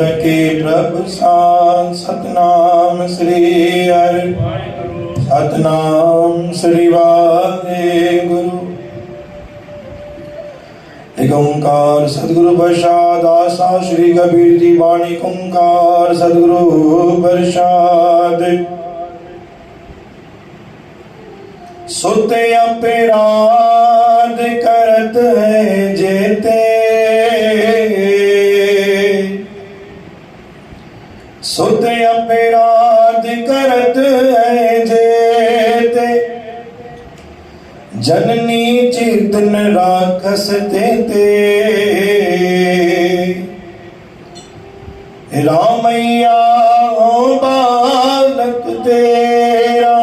थके प्रभु सांग सतनाम श्री हरि सतनाम श्री वाहेगुरु। एक ओंकार सतगुरु प्रसाद आसा श्री कबीर जी वाणी ओंकार सतगुरु प्रसाद। सुते अपराध करत है जेते, सुते अपराध करत है जेते, जननी चेतन राखस देते। रामैया हो बालक तेरा,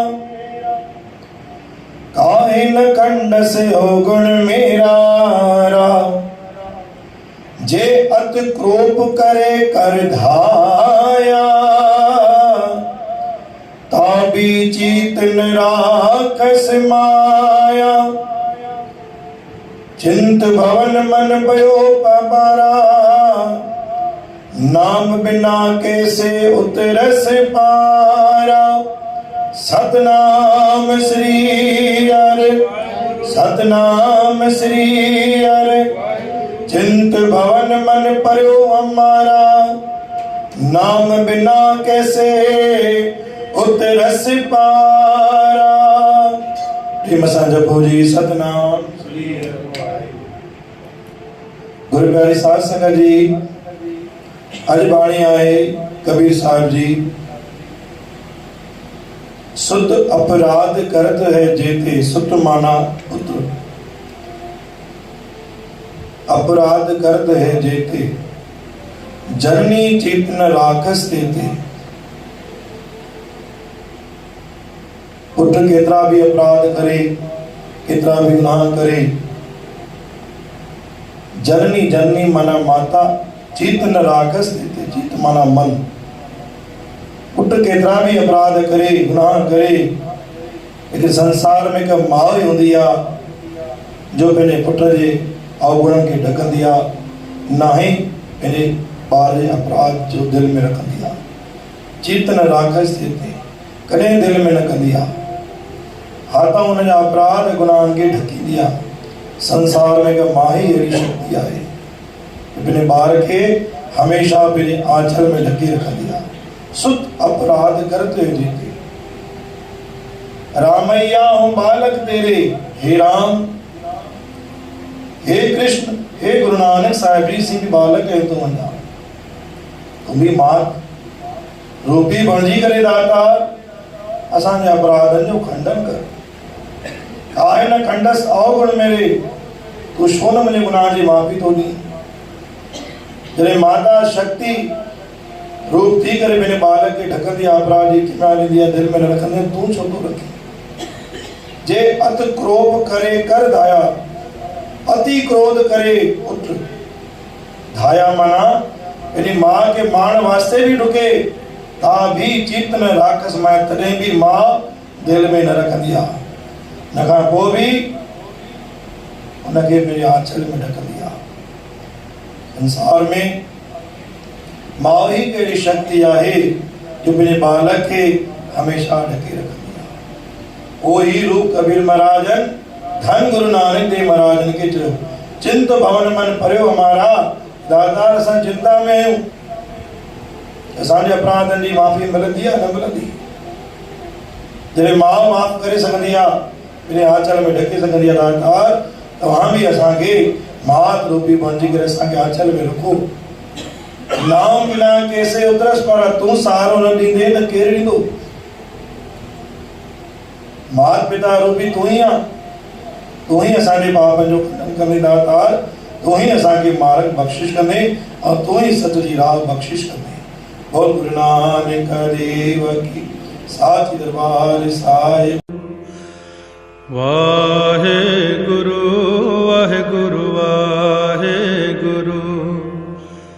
काहे न खंड से हो गुण मेरा। जे अत क्रोप करे कर धाया, ताबी चीतन राखस माया। चिंत भवन मन भयो पबारा, नाम बिना कैसे उतरस पारा। सतनाम श्री हरि सतनाम श्री हरि, चिंत भवन मन पर्यो हमारा। नाम बिना कैसे उतरस पारा। प्रेम सां जपो जी सतनाम श्री हरि। गुरु प्यारी साध संगत जी, अज बाणी आए कबीर साहब जी। सुत अपराध करत है जेते, सुत माना पुत्र। अपराध करत है जेते, जननी चेतन राखस देते। पुत्र केतरा भी अपराध करे, केतरा भी गुनाह करे, जननी जननी माना माता, चेतन राखस देते। चेत माना मन। पुत्र केतरा भी अपराध करे, गुनाह करे, लेकिन संसार में का माँ ही होंदी आ जो पंहिंजे पुत्र जे अवगुणनि खे ढकंदी आ, ना ही पंहिंजे ॿार जे अपराध जो दिल में रखंदी आ। चेतन राखस देते, कॾहिं दिल में न कंदी आ। हाथा हुन जा अपराध गुनाहनि खे ढकींदी आ। संसार में का माँ ही अहिड़ी शक्ति आहे पंहिंजे ॿार खे हमेशा पंहिंजे आंचल में ढकी रखंदी आ। सुत अपराध करते जेते, रामैया हूं बालक तेरे। हे राम, हे कृष्ण, हे गुरु नानक साहिब जी सी भी बालक है। तुम तुम भी मात रूपी बणजी करे दातार असांजे अपराधन जो खंडन कर। काहे न खंडस अवगुण मेरे, तू छो न मुंहिंजे गुनाह जी माफ़ी थो ॾी। जॾहिं माता शक्ति रूप थी करे मेरे बालक के ढकंदी अपराध जी किना लींदी दिल में न रखंदे, तू छो तो रखी। जे अत क्रोध करे कर धाया, अति क्रोध करे पुत्र। धाया माना मेरी माँ के मान वास्ते भी ढुके, ता भी चेतन राखस मां, तॾहिं भी माँ दिल में न रखंदी आ। न खां पोइ भी उनखे मेरे आंचल में ढकंदी आ। संसार में माँ ही कहिड़ी शक्ति आहे जो पंहिंजे बालक खे हमेशा ढके रखंदी आहे। ओ ही रूप कबीर महाराजन धन गुरु नानक देव महाराजन खे चयो, चिंत भवन मन पर्यो हमारा। दातार असां चिंता में आहियूं, असांजे अपराधनि जी माफ़ी मिलंदी आहे न मिलंदी। जॾहिं माउ माफ़ करे सघंदी आहे, पंहिंजे आंचल में ढके सघंदी आहे, दातार तव्हां बि असांखे मात रूपी बणिजी करे असांखे आंचल में रखो। नाम बिना कैसे उतरस पारा, तू सहारो न ॾींदे त केरु ॾींदो। मात पिता रूपी तू ही आ, तू ही असांजे पापनि जो खंडन कंदे दातार, तू ही असांखे मार्ग बख़्शिश कंदे और तू ही सत जी राह बख़्शिश कंदे। बोल गुरु नानक देव की साची दरबार साहिब। वाहे गुरु